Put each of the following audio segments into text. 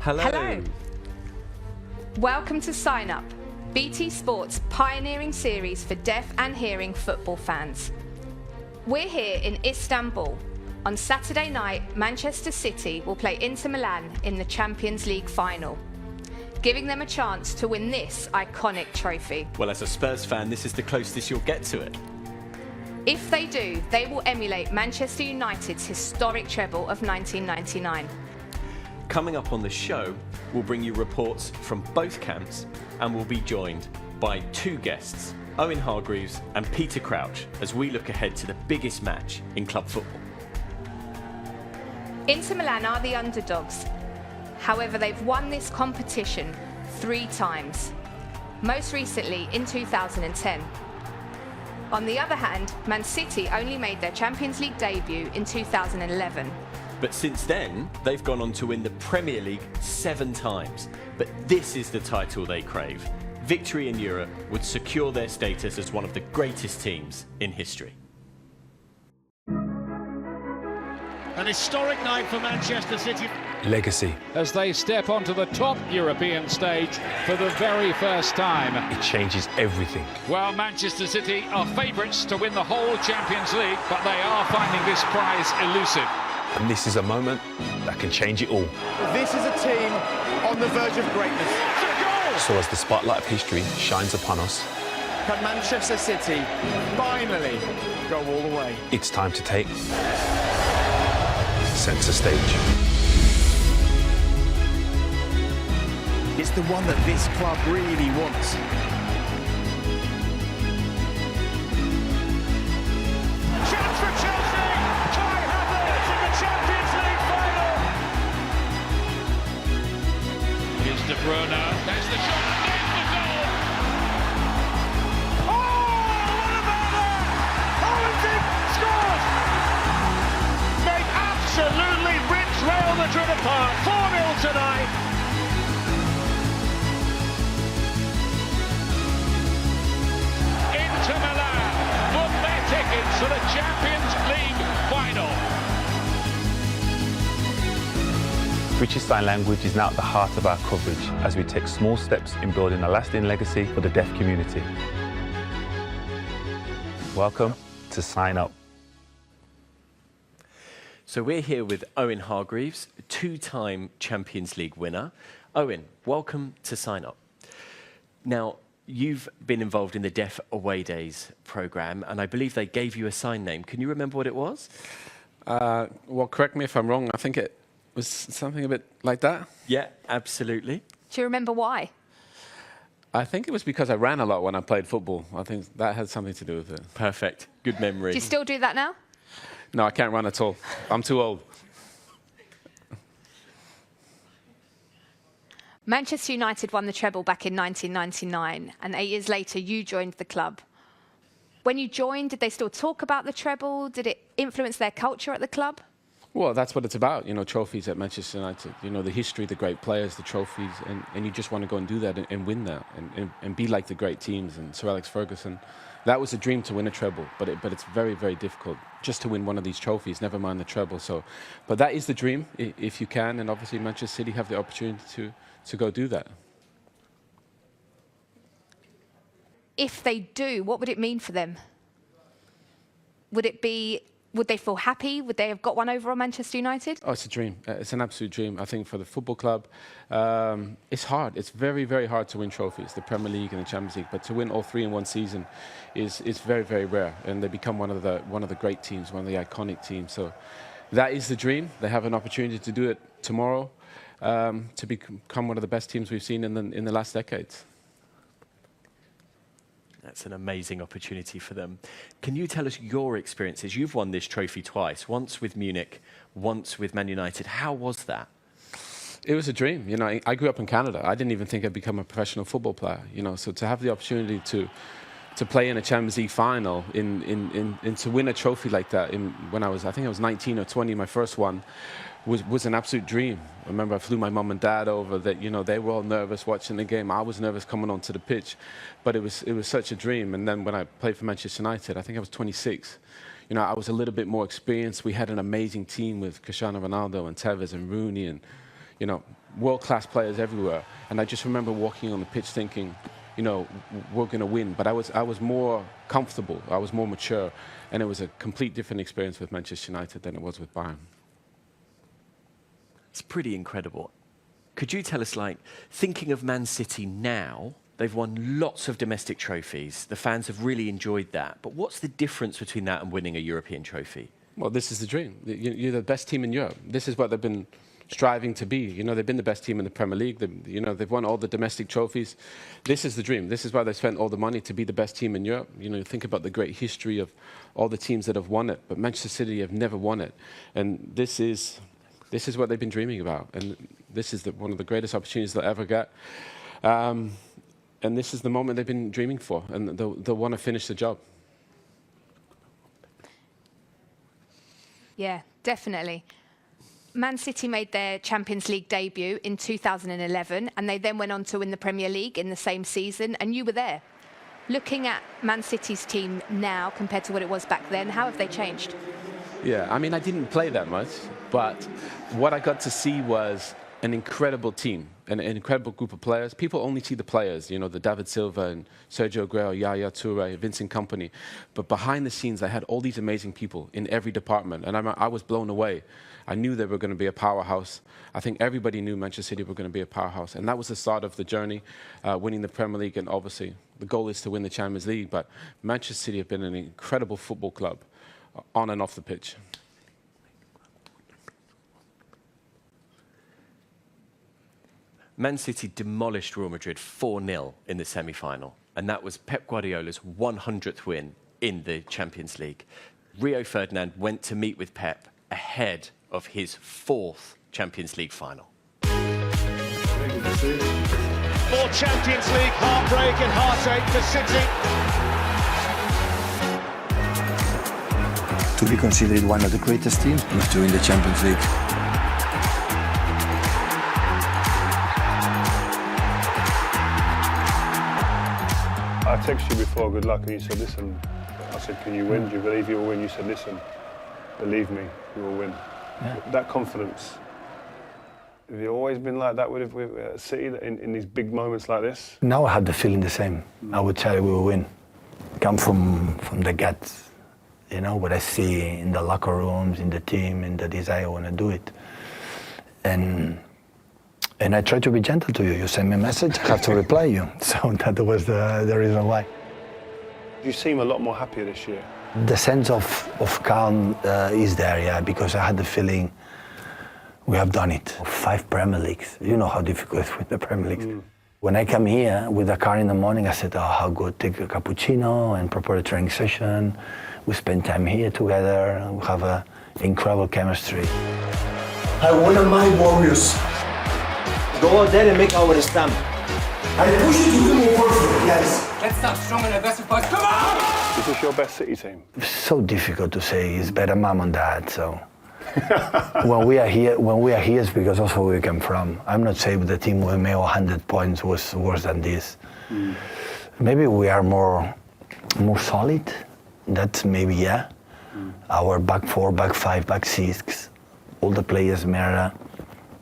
Hello. Hello. Welcome to Sign Up, BT Sport's pioneering series for deaf and hearing football fans. We're here in Istanbul. On Saturday night, Manchester City will play Inter Milan in the Champions League final, giving them a chance to win this iconic trophy. Well, as a Spurs fan, this is the closest you'll get to it. If they do, they will emulate Manchester United's historic treble of 1999. Coming up on the show, we'll bring you reports from both camps and we'll be joined by two guests, Owen Hargreaves and Peter Crouch, as we look ahead to the biggest match in club football. Inter Milan are the underdogs. However, they've won this competition 3 times, most recently in 2010. On the other hand, Man City only made their Champions League debut in 2011. But since then, they've gone on to win the Premier League 7 times. But this is the title they crave. Victory in Europe would secure their status as one of the greatest teams in history. An historic night for Manchester City. Legacy. As they step onto the top European stage for the very first time. It changes everything. Well, Manchester City are favourites to win the whole Champions League, but they are finding this prize elusive. And this is a moment that can change it all. This is a team on the verge of greatness. It's a goal! So as the spotlight of history shines upon us, Can Manchester City finally go all the way? it's time to take centre stage. It's the one that this club really wants. Chance for Chelsea! Kai Havertz in the Champions League final! Here's De Bruyne, there's the shot, and there's the goal! Oh, what about that? Owen scores! They absolutely ripped Real Madrid apart, 4-0 tonight. Inter Milan book their tickets for the Champions League final. British Sign Language is now at the heart of our coverage as we take small steps in building a lasting legacy for the deaf community. Welcome to Sign Up. So we're here with Owen Hargreaves, 2-time Champions League winner. Owen, welcome to Sign Up. Now, you've been involved in the Deaf Away Days programme, and I believe they gave you a sign name. Can you remember what it was? Well, correct me if I'm wrong. I think it was something a bit like that. Yeah, absolutely. Do you remember why? I think it was because I ran a lot when I played football. I think that had something to do with it. Perfect. Good memory. Do you still do that now? No, I can't run at all. I'm too old. Manchester United won the treble back in 1999, and 8 years later you joined the club. When you joined, did they still talk about the treble? Did it influence their culture at the club? Well, that's what it's about, you know, trophies at Manchester United. You know, the history, the great players, the trophies, and you just want to go and do that and win that and be like the great teams and Sir Alex Ferguson. That was a dream to win a treble, but it's very, very difficult just to win one of these trophies, never mind the treble. So, but that is the dream, if you can, and obviously Manchester City have the opportunity to go do that. If they do, what would it mean for them? Would they feel happy? Would they have got one over on Manchester United? Oh, it's a dream. It's an absolute dream. I think for the football club, it's hard. It's very, very hard to win trophies, the Premier League and the Champions League. But to win all 3 in one season is very, very rare. And they become one of the great teams, one of the iconic teams. So that is the dream. They have an opportunity to do it tomorrow, to become one of the best teams we've seen in the last decades. That's an amazing opportunity for them. Can you tell us your experiences? You've won this trophy twice, once with Munich, once with Man United. How was that? It was a dream. You know, I grew up in Canada. I didn't even think I'd become a professional football player. You know, so to have the opportunity to play in a Champions League final, and to win a trophy like that, when I think I was 19 or 20, my first one, was an absolute dream. I remember I flew my mum and dad over. That, you know, they were all nervous watching the game. I was nervous coming onto the pitch, but it was such a dream. And then when I played for Manchester United, I think I was 26. You know, I was a little bit more experienced. We had an amazing team with Cristiano Ronaldo and Tevez and Rooney, and you know, world-class players everywhere. And I just remember walking on the pitch thinking, you know, we're going to win. But I was more comfortable, I was more mature, and it was a complete different experience with Manchester United than it was with Bayern. It's pretty incredible. Could you tell us, like, thinking of Man City now, they've won lots of domestic trophies. The fans have really enjoyed that. But what's the difference between that and winning a European trophy? Well, this is the dream. You're the best team in Europe. This is what they've been striving to be. You know, they've been the best team in the Premier League. They've won all the domestic trophies. This is the dream. This is why they spent all the money to be the best team in Europe. You know, think about the great history of all the teams that have won it. But Manchester City have never won it. And this is what they've been dreaming about. And this is one of the greatest opportunities they'll ever get. And this is the moment they've been dreaming for. And they'll want to finish the job. Yeah, definitely. Man City made their Champions League debut in 2011, and they then went on to win the Premier League in the same season, and you were there. Looking at Man City's team now compared to what it was back then, how have they changed? Yeah, I mean, I didn't play that much, but what I got to see was an incredible team, an incredible group of players. People only see the players, you know, the David Silva and Sergio Aguero, Yaya Toure, Vincent Kompany. But behind the scenes, I had all these amazing people in every department, and I was blown away. I knew they were going to be a powerhouse. I think everybody knew Manchester City were going to be a powerhouse. And that was the start of the journey, winning the Premier League. And obviously, the goal is to win the Champions League. But Manchester City have been an incredible football club on and off the pitch. Man City demolished Real Madrid 4-0 in the semi-final. And that was Pep Guardiola's 100th win in the Champions League. Rio Ferdinand went to meet with Pep ahead of his 4th Champions League final. More Champions League heartbreak and heartache for City. To be considered one of the greatest teams is to win the Champions League. I texted you before, good luck, and you said, listen, I said, can you win? Do you believe you'll win? You said, listen, believe me, you will win. Yeah. That confidence, have you always been like that with City in these big moments like this? Now I have the feeling the same. I would tell you we will win. Come from the guts, you know, what I see in the locker rooms, in the team, in the desire I want to do it. And I try to be gentle to you. You send me a message, I have to reply you. So that was the reason why. You seem a lot more happier this year. The sense of calm is there, yeah, because I had the feeling we have done it. 5 Premier Leagues. You know how difficult it is with the Premier Leagues. When I come here with the car in the morning, I said, oh, how good, take a cappuccino and prepare a training session. We spend time here together. We have an incredible chemistry. I want my Warriors. Go out there and make our stamp. I push you to do more perfect, guys. Let's start strong and aggressive, boys. Come on! Is this your best City team? It's so difficult to say. It's better mom and dad, so. when we are here, it's because also where we come from. I'm not saying the team we made 100 points was worse than this. Maybe we are more solid. That's maybe, yeah. Our back 4, back 5, back 6, all the players are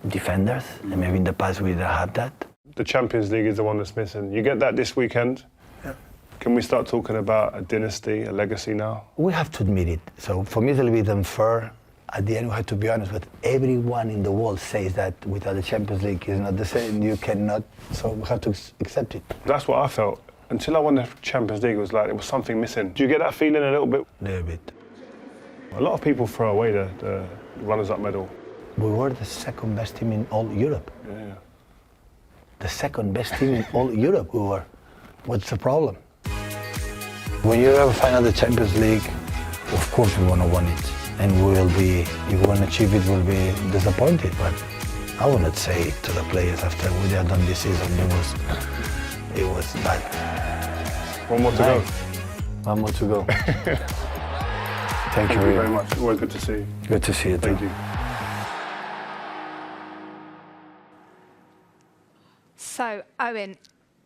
defenders, and maybe in the past we didn't have that. The Champions League is the one that's missing. You get that this weekend. Yeah. Can we start talking about a dynasty, a legacy now? We have to admit it. So for me, it's a little bit unfair. At the end, we have to be honest, but everyone in the world says that without the Champions League is not the same. You cannot, so we have to accept it. That's what I felt. Until I won the Champions League, it was like there was something missing. Do you get that feeling a little bit? A little bit. A lot of people throw away the runners-up medal. We were the second best team in all Europe. Yeah. The second best team in all Europe we were. What's the problem? When you ever find out the Champions League, of course we want to win it. And we will be, if we won't achieve it, we'll be disappointed. But I will not say to the players after what they have done this season, it was bad. One more to go. One more to go. Thank you very much. Always good to see you. Good to see you too. Thank you. So, Owen,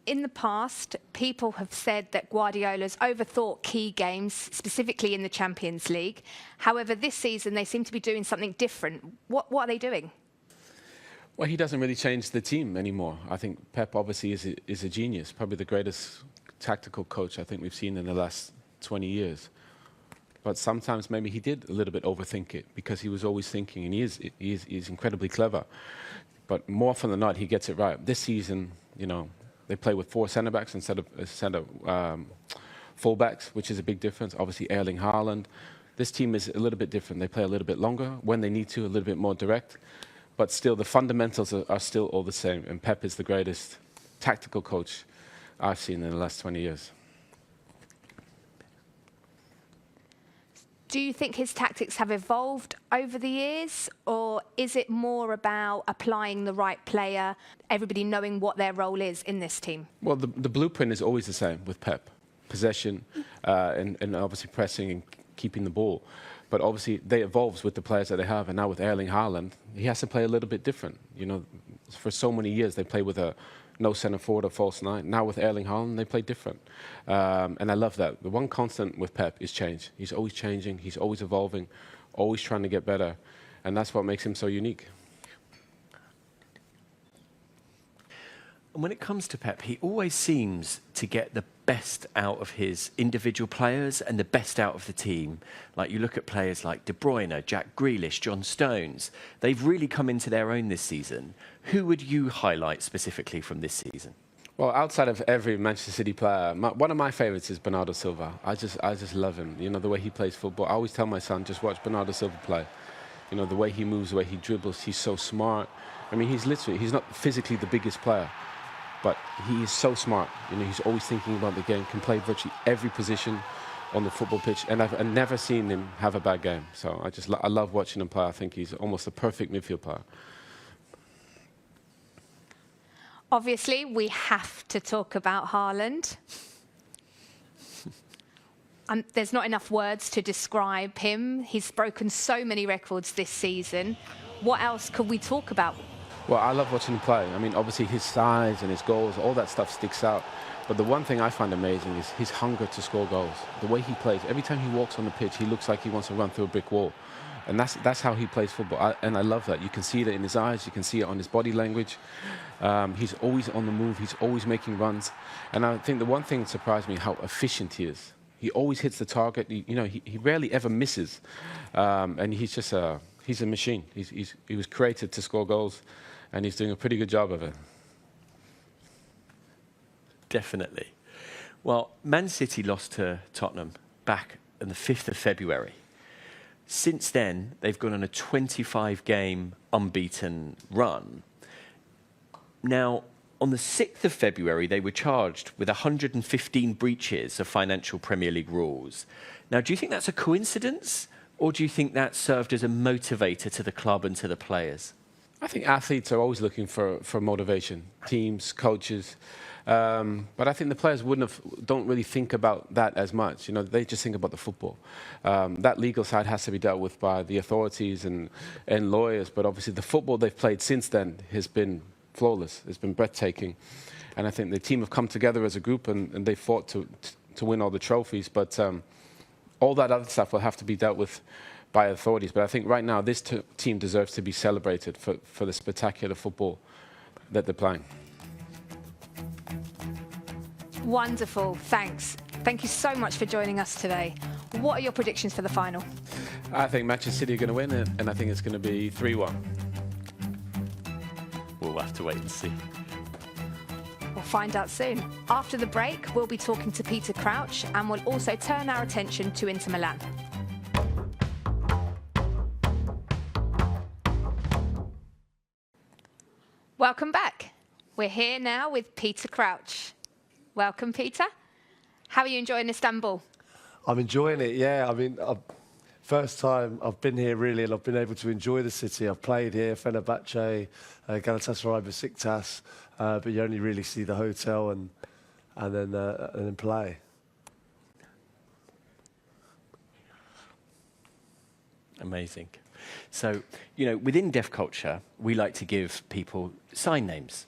in the past, people have said that Guardiola's overthought key games, specifically in the Champions League. However, this season they seem to be doing something different. What are they doing? Well, he doesn't really change the team anymore. I think Pep obviously is a genius, probably the greatest tactical coach I think we've seen in the last 20 years. But sometimes maybe he did a little bit overthink it because he was always thinking, and he's incredibly clever. But more often than not, he gets it right. This season, you know, they play with 4 centre-backs instead of full-backs, which is a big difference. Obviously, Erling Haaland. This team is a little bit different. They play a little bit longer when they need to, a little bit more direct. But still, the fundamentals are still all the same. And Pep is the greatest tactical coach I've seen in the last 20 years. Do you think his tactics have evolved over the years, or is it more about applying the right player, everybody knowing what their role is in this team? Well, the blueprint is always the same with Pep. Possession and obviously pressing and keeping the ball. But obviously, they evolve with the players that they have. And now with Erling Haaland, he has to play a little bit different. You know, for so many years, they play with a no centre forward or false nine. Now with Erling Haaland, they play different. And I love that. The one constant with Pep is change. He's always changing. He's always evolving, always trying to get better. And that's what makes him so unique. And when it comes to Pep, he always seems to get the best out of his individual players and the best out of the team. Like you look at players like De Bruyne, Jack Grealish, John Stones. They've really come into their own this season. Who would you highlight specifically from this season? Well, outside of every Manchester City player, one of my favourites is Bernardo Silva. I just love him. You know, the way he plays football. I always tell my son, just watch Bernardo Silva play. You know, the way he moves, the way he dribbles, he's so smart. I mean, he's not physically the biggest player, but he is so smart. You know, he's always thinking about the game, can play virtually every position on the football pitch, and I've never seen him have a bad game. So I love watching him play. I think he's almost a perfect midfield player. Obviously, we have to talk about Haaland. There's not enough words to describe him. He's broken so many records this season. What else could we talk about? Well, I love watching him play. I mean, obviously his size and his goals, all that stuff sticks out. But the one thing I find amazing is his hunger to score goals. The way he plays. Every time he walks on the pitch, he looks like he wants to run through a brick wall. And that's how he plays football. And I love that. You can see it in his eyes. You can see it on his body language. He's always on the move. He's always making runs. And I think the one thing that surprised me, how efficient he is. He always hits the target. He rarely ever misses. And he's just he's a machine. He was created to score goals. And he's doing a pretty good job of it. Definitely. Well, Man City lost to Tottenham back on the 5th of February. Since then, they've gone on a 25-game unbeaten run. Now, on the 6th of February, they were charged with 115 breaches of financial Premier League rules. Now, do you think that's a coincidence, or do you think that served as a motivator to the club and to the players? I think athletes are always looking for motivation, teams, coaches. But I think the players don't really think about that as much. You know, they just think about the football. That legal side has to be dealt with by the authorities and lawyers. But obviously the football they've played since then has been flawless. It's been breathtaking. And I think the team have come together as a group and they fought to win all the trophies. But all that other stuff will have to be dealt with by authorities. But I think right now this team deserves to be celebrated for the spectacular football that they're playing. Wonderful, thanks. Thank you so much for joining us today. What are your predictions for the final? I think Manchester City are going to win it, and I think it's going to be 3-1. We'll have to wait and see. We'll find out soon. After the break, we'll be talking to Peter Crouch, and we'll also turn our attention to Inter Milan. Welcome back. We're here now with Peter Crouch. Welcome, Peter. How are you enjoying Istanbul? I'm enjoying it, yeah. I mean, first time I've been here, really, and I've been able to enjoy the city. I've played here, Fenerbahce, Galatasaray, Besiktas, but you only really see the hotel and then play. Amazing. So, you know, within deaf culture, we like to give people sign names.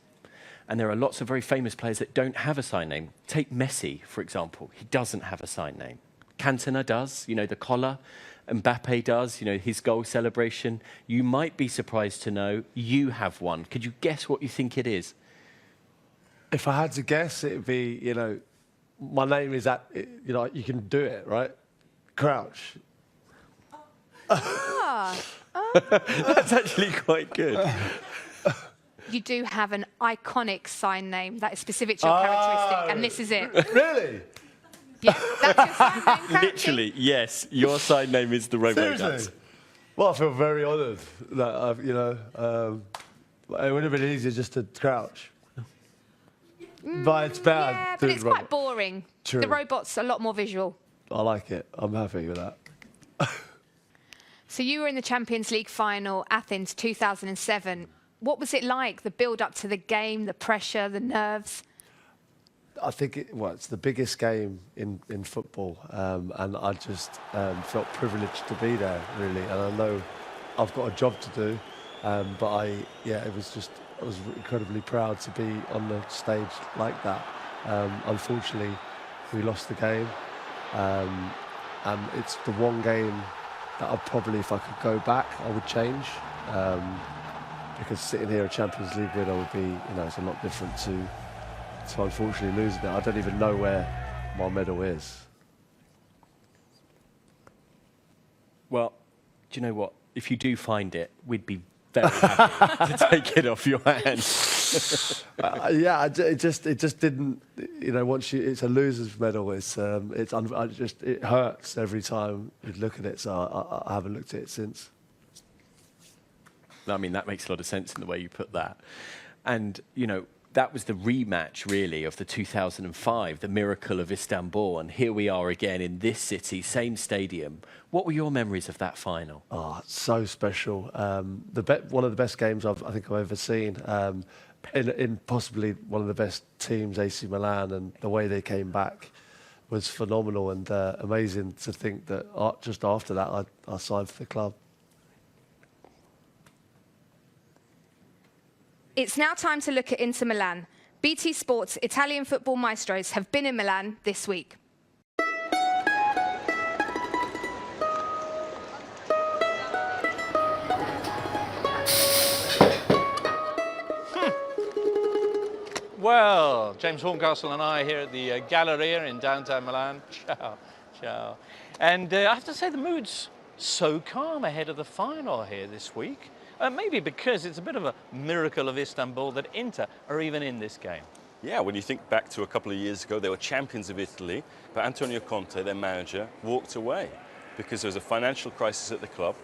And there are lots of very famous players that don't have a sign name. Take Messi, for example. He doesn't have a sign name. Cantona does, the collar. Mbappe does, his goal celebration. You might be surprised to know you have one. Could you guess what you think it is? If I had to guess, it'd be, my name is that, you can do it, right? Crouch. That's actually quite good. You do have an iconic sign name that is specific to your characteristic, and this is it. Really? Yeah, that's your sign name, Crouchy. Literally, yes. Your sign name is the Robo Dance. Well, I feel very honoured that it would have been easier just to crouch. But it's bad. Yeah, but it's quite boring. True. The robot's a lot more visual. I like it. I'm happy with that. So you were in the Champions League final, Athens 2007. What was it like, the build-up to the game, the pressure, the nerves? I think it's the biggest game in football, and I just felt privileged to be there, really. And I know I've got a job to do, but I was incredibly proud to be on the stage like that. Unfortunately, we lost the game, and it's the one game that I probably, if I could go back, I would change. Because sitting here a Champions League winner would be, it's a lot different to unfortunately losing it. I don't even know where my medal is. Well, do you know what? If you do find it, we'd be very happy to take it off your hands. It just didn't. Once it's a loser's medal, it hurts every time you look at it. So I haven't looked at it since. I mean, that makes a lot of sense in the way you put that. And, that was the rematch, really, of the 2005, the miracle of Istanbul. And here we are again in this city, same stadium. What were your memories of that final? Oh, so special. One of the best games I think I've ever seen. In possibly one of the best teams, AC Milan, and the way they came back was phenomenal and amazing to think that just after that I signed for the club. It's now time to look at Inter Milan. BT Sport's Italian football maestros have been in Milan this week. Well, James Horncastle and I here at the Galleria in downtown Milan. Ciao, ciao. And I have to say the mood's so calm ahead of the final here this week. Maybe because it's a bit of a miracle of Istanbul that Inter are even in this game. Yeah, when you think back to a couple of years ago, they were champions of Italy, but Antonio Conte, their manager, walked away because there was a financial crisis at the club.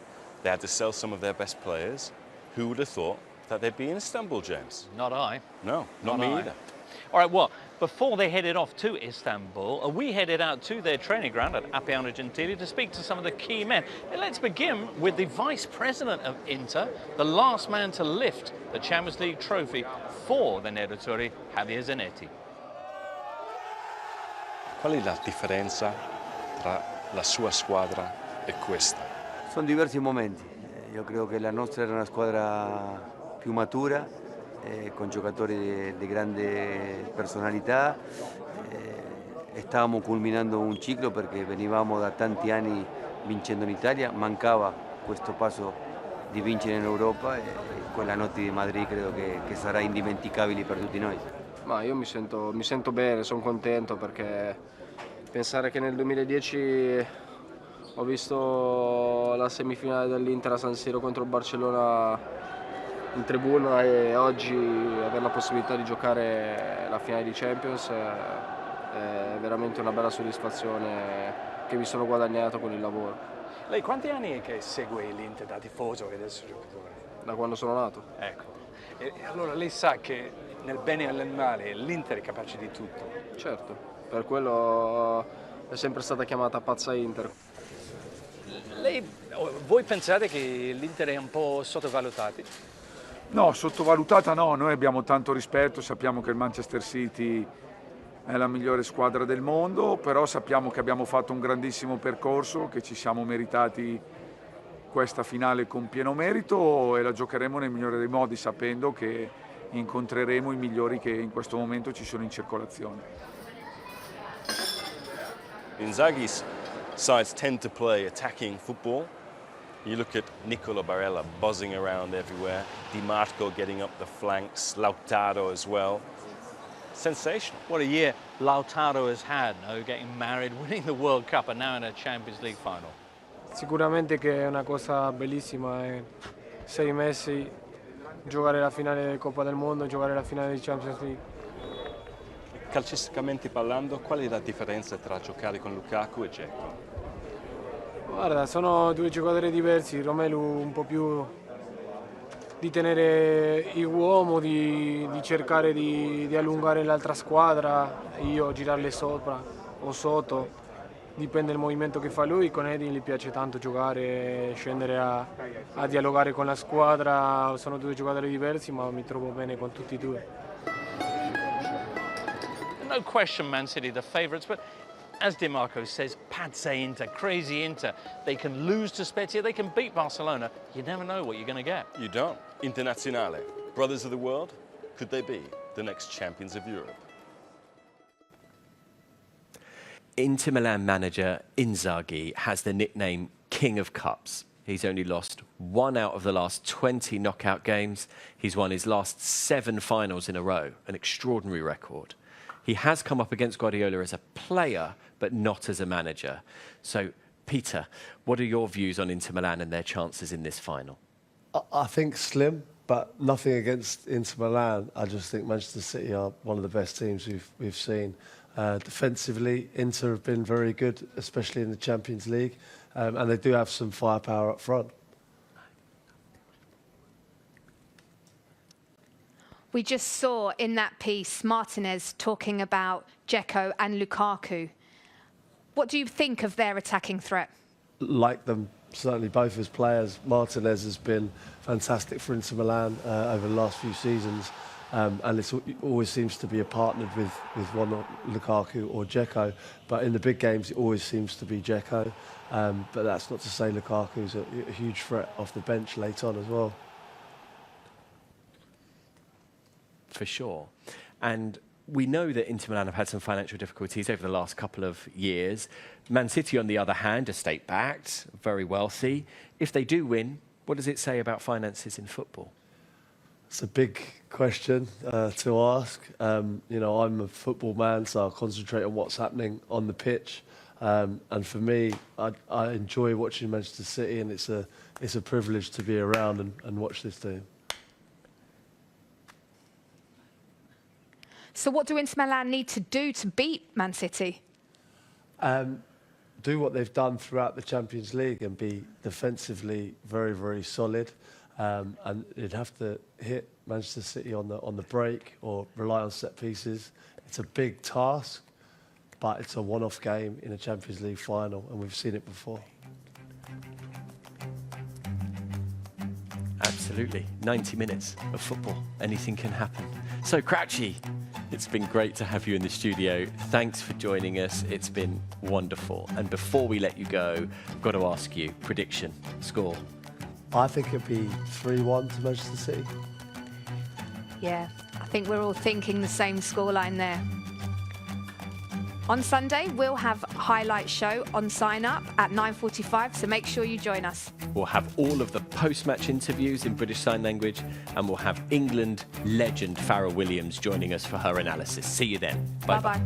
They had to sell some of their best players. Who would have thought that they'd be in Istanbul, James? Not I. No, not me either. All right, well, before they headed off to Istanbul, we headed out to their training ground at Appiano Gentili to speak to some of the key men. And let's begin with the vice president of Inter, the last man to lift the Champions League trophy for the Nerazzurri, Javier Zanetti. Qual è la differenza tra la sua squadra e questa? Sono diversi momenti. Io credo che la nostra era una squadra più matura, con giocatori di grande personalità. Stavamo culminando un ciclo perché venivamo da tanti anni vincendo in Italia, mancava questo passo di vincere in Europa e quella notte di Madrid credo che sarà indimenticabile per tutti noi. Ma io mi sento bene, sono contento perché pensare che nel 2010 ho visto la semifinale dell'Inter a San Siro contro il Barcellona in tribuna e oggi avere la possibilità di giocare la finale di Champions è veramente una bella soddisfazione che mi sono guadagnato con il lavoro. Lei quanti anni è che segue l'Inter da tifoso e adesso giocatore? Da quando sono nato. Ecco, e allora lei sa che nel bene e nel male l'Inter è capace di tutto? Certo, per quello è sempre stata chiamata pazza Inter. Voi pensate che l'Inter è un po' sottovalutata? No, sottovalutata no, noi abbiamo tanto rispetto, sappiamo che il Manchester City è la migliore squadra del mondo, però sappiamo che abbiamo fatto un grandissimo percorso, che ci siamo meritati questa finale con pieno merito e la giocheremo nel migliore dei modi, sapendo che incontreremo i migliori che in questo momento ci sono in circolazione. Inzaghi's sides tend to play attacking football. You look at Nicola Barella buzzing around everywhere, Di Marco getting up the flanks, Lautaro as well. Sensational. What a year Lautaro has had, no? Getting married, winning the World Cup, and now in a Champions League final. Sicuramente che è una cosa bellissima, 6 mesi, giocare la finale di Coppa del Mondo, giocare la finale di Champions League. Calcisticamente parlando, qual è la differenza tra giocare con Lukaku e Dzeko? Guarda, sono due giocatori diversi, Romelu un po' più di tenere il uomo, di cercare di allungare l'altra squadra, io girarle sopra o sotto, dipende dal movimento che fa lui. Con Edin gli piace tanto giocare, scendere a dialogare con la squadra, sono due giocatori diversi ma mi trovo bene con tutti e due. No question Man City the favourites, but as Di Marco says, Pazze Inter, crazy Inter. They can lose to Spezia, they can beat Barcelona. You never know what you're going to get. You don't. Internazionale, brothers of the world, could they be the next champions of Europe? Inter Milan manager Inzaghi has the nickname King of Cups. He's only lost 1 out of the last 20 knockout games. He's won his last 7 finals in a row, an extraordinary record. He has come up against Guardiola as a player, but not as a manager. So, Peter, what are your views on Inter Milan and their chances in this final? I think slim, but nothing against Inter Milan. I just think Manchester City are one of the best teams we've seen. Defensively, Inter have been very good, especially in the Champions League, and they do have some firepower up front. We just saw in that piece Martinez talking about Dzeko and Lukaku. What do you think of their attacking threat? Like them, certainly both as players. Martinez has been fantastic for Inter Milan over the last few seasons, and it always seems to be a partnered with one of Lukaku or Dzeko. But in the big games, it always seems to be Dzeko. But that's not to say Lukaku's a huge threat off the bench late on as well. For sure. And we know that Inter Milan have had some financial difficulties over the last couple of years. Man City, on the other hand, are state-backed, very wealthy. If they do win, what does it say about finances in football? It's a big question to ask. You know, I'm a football man, so I concentrate on what's happening on the pitch. And for me, I enjoy watching Manchester City, and it's a privilege to be around and watch this team. So what do Inter Milan need to do to beat Man City? Do what they've done throughout the Champions League and be defensively very, very solid. And you'd have to hit Manchester City on the break or rely on set pieces. It's a big task, but it's a one-off game in a Champions League final, and we've seen it before. Absolutely. 90 minutes of football. Anything can happen. So, Crouchy, it's been great to have you in the studio. Thanks for joining us. It's been wonderful. And before we let you go, I've got to ask you, prediction, score. I think it'd be 3-1 to Manchester City. Yeah, I think we're all thinking the same scoreline there. On Sunday, we'll have a highlight show on Sign Up at 9:45, so make sure you join us. We'll have all of the post-match interviews in British Sign Language, and we'll have England legend Farrah Williams joining us for her analysis. See you then. Bye-bye.